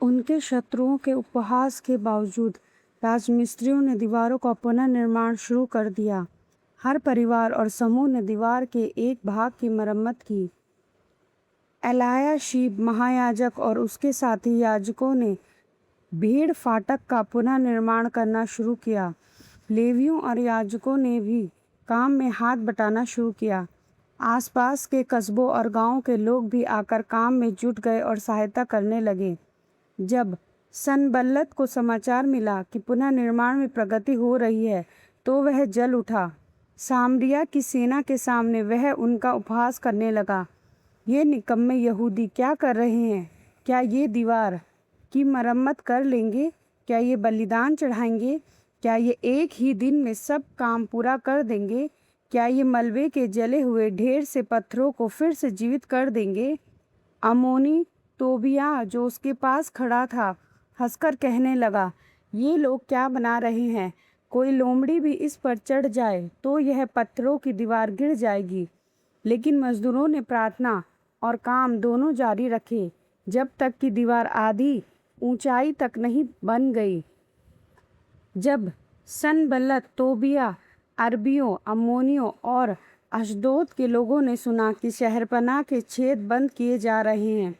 उनके शत्रुओं के उपहास के बावजूद राजमिस्त्रियों ने दीवारों का पुनर्निर्माण शुरू कर दिया। हर परिवार और समूह ने दीवार के एक भाग की मरम्मत की। एलायाशीब महायाजक और उसके साथी याजकों ने भीड़ फाटक का पुनर्निर्माण करना शुरू किया। लेवियों और याजकों ने भी काम में हाथ बटाना शुरू किया। आसपास के कस्बों और गांवों के लोग भी आकर काम में जुट गए और सहायता करने लगे। जब सनबल्लत को समाचार मिला कि पुनर्निर्माण में प्रगति हो रही है, तो वह जल उठा। सामरिया की सेना के सामने वह उनका उपहास करने लगा। ये निकम्मे यहूदी क्या कर रहे हैं? क्या ये दीवार की मरम्मत कर लेंगे? क्या ये बलिदान चढ़ाएंगे? क्या ये एक ही दिन में सब काम पूरा कर देंगे? क्या ये मलबे के जले हुए ढेर से पत्थरों को फिर से जीवित कर देंगे? अमोनी तोबिया, जो उसके पास खड़ा था, हंसकर कहने लगा, ये लोग क्या बना रहे हैं? कोई लोमड़ी भी इस पर चढ़ जाए तो यह पत्थरों की दीवार गिर जाएगी। लेकिन मजदूरों ने प्रार्थना और काम दोनों जारी रखे जब तक कि दीवार आधी ऊंचाई तक नहीं बन गई। जब सनबल्लत, तोबिया, अरबियों, अम्मोनियों और अशदोद के लोगों ने सुना कि शहरपनाह के छेद बंद किए जा रहे हैं,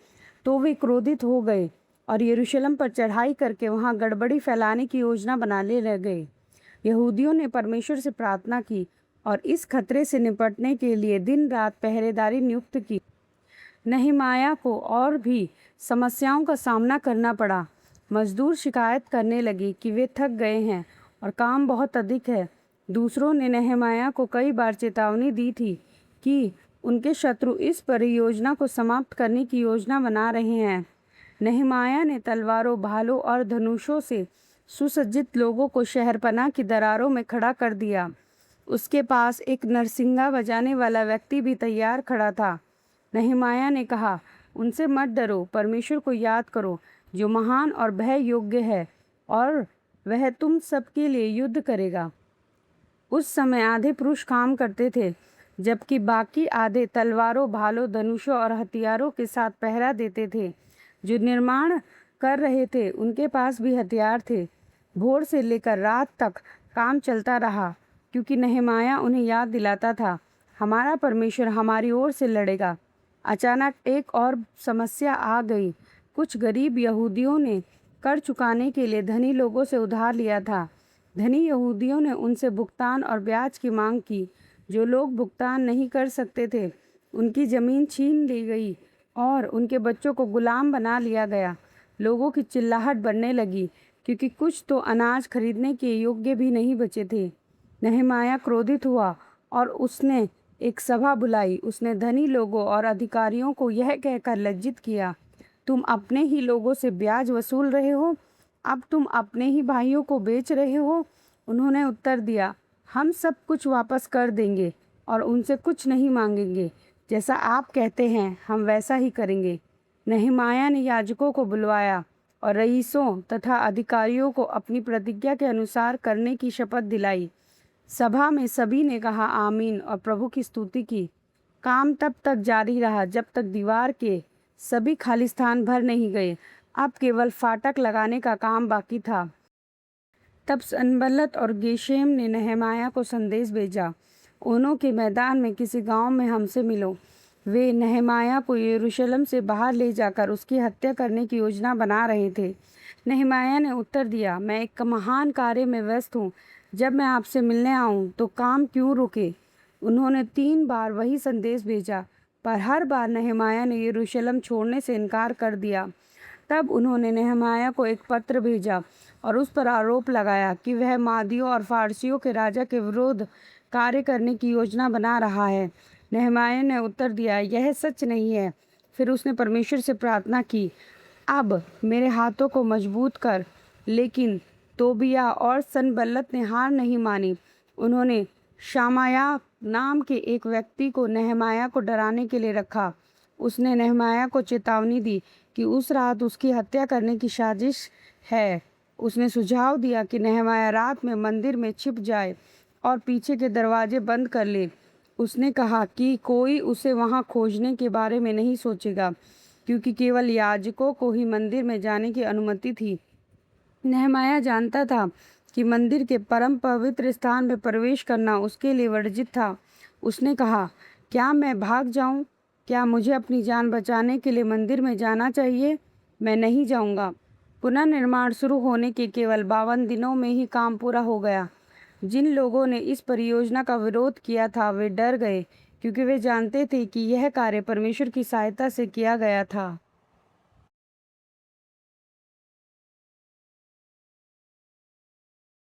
तो वे क्रोधित हो गए और यरूशलेम पर चढ़ाई करके वहां गड़बड़ी फैलाने की योजना बनाने लग गए। यहूदियों ने परमेश्वर से प्रार्थना की और इस खतरे से निपटने के लिए दिन रात पहरेदारी नियुक्त की। नहमाया को और भी समस्याओं का सामना करना पड़ा। मजदूर शिकायत करने लगे कि वे थक गए हैं और काम बहुत अधिक है। दूसरों ने नहमाया को कई बार चेतावनी दी थी कि उनके शत्रु इस परियोजना को समाप्त करने की योजना बना रहे हैं। नहमाया ने तलवारों, भालों और धनुषों से सुसज्जित लोगों को शहरपनाह की दरारों में खड़ा कर दिया। उसके पास एक नरसिंगा बजाने वाला व्यक्ति भी तैयार खड़ा था। नहमाया ने कहा, उनसे मत डरो, परमेश्वर को याद करो जो महान और भय योग्य है, और वह तुम सबके लिए युद्ध करेगा। उस समय आधे पुरुष काम करते थे, जबकि बाकी आधे तलवारों, भालों, धनुषों और हथियारों के साथ पहरा देते थे। जो निर्माण कर रहे थे उनके पास भी हथियार थे। भोर से लेकर रात तक काम चलता रहा, क्योंकि नहमाया उन्हें याद दिलाता था, हमारा परमेश्वर हमारी ओर से लड़ेगा। अचानक एक और समस्या आ गई। कुछ गरीब यहूदियों ने कर चुकाने के लिए धनी लोगों से उधार लिया था। धनी यहूदियों ने उनसे भुगतान और ब्याज की मांग की। जो लोग भुगतान नहीं कर सकते थे, उनकी ज़मीन छीन ली गई और उनके बच्चों को गुलाम बना लिया गया। लोगों की चिल्लाहट बढ़ने लगी, क्योंकि कुछ तो अनाज खरीदने के योग्य भी नहीं बचे थे। नहमाया क्रोधित हुआ और उसने एक सभा बुलाई। उसने धनी लोगों और अधिकारियों को यह कहकर लज्जित किया, तुम अपने ही लोगों से ब्याज वसूल रहे हो? अब तुम अपने ही भाइयों को बेच रहे हो? उन्होंने उत्तर दिया, हम सब कुछ वापस कर देंगे और उनसे कुछ नहीं मांगेंगे। जैसा आप कहते हैं हम वैसा ही करेंगे। नहमाया ने याजकों को बुलवाया और रईसों तथा अधिकारियों को अपनी प्रतिज्ञा के अनुसार करने की शपथ दिलाई। सभा में सभी ने कहा आमीन और प्रभु की स्तुति की। काम तब तक जारी रहा जब तक दीवार के सभी खाली स्थान भर नहीं गए। अब केवल फाटक लगाने का काम बाकी था। तब सनबल्लत और गेशेम ने नहमाया को संदेश भेजा, ओनों के मैदान में किसी गांव में हमसे मिलो। वे नहमाया को यरूशलेम से बाहर ले जाकर उसकी हत्या करने की योजना बना रहे थे। नहमाया ने उत्तर दिया, मैं एक महान कार्य में व्यस्त हूँ। जब मैं आपसे मिलने आऊँ तो काम क्यों रुके? उन्होंने 3 बार वही संदेश भेजा, पर हर बार नहमाया ने यरूशलेम छोड़ने से इनकार कर दिया। तब उन्होंने नहमाया को एक पत्र भेजा और उस पर आरोप लगाया कि वह मादियों और फारसियों के राजा के विरुद्ध कार्य करने की योजना बना रहा है। नहमाया ने उत्तर दिया, यह सच नहीं है। फिर उसने परमेश्वर से प्रार्थना की, अब मेरे हाथों को मजबूत कर। लेकिन तोबिया और सनबल्लत ने हार नहीं मानी। उन्होंने शामाया नाम के एक व्यक्ति को नहमाया को डराने के लिए रखा। उसने नहमाया को चेतावनी दी कि उस रात उसकी हत्या करने की साजिश है। उसने सुझाव दिया कि नहमाया रात में मंदिर में छिप जाए और पीछे के दरवाजे बंद कर ले। उसने कहा कि कोई उसे वहां खोजने के बारे में नहीं सोचेगा। क्योंकि केवल याजकों को ही मंदिर में जाने की अनुमति थी। नहमाया जानता था कि मंदिर के परम पवित्र स्थान में प्रवेश करना उसके लिए वर्जित था। उसने कहा, क्या मैं भाग जाऊं? क्या मुझे अपनी जान बचाने के लिए मंदिर में जाना चाहिए? मैं नहीं जाऊंगा। पुनर्निर्माण शुरू होने के केवल 52 दिनों में ही काम पूरा हो गया। जिन लोगों ने इस परियोजना का विरोध किया था वे डर गए, क्योंकि वे जानते थे कि यह कार्य परमेश्वर की सहायता से किया गया था।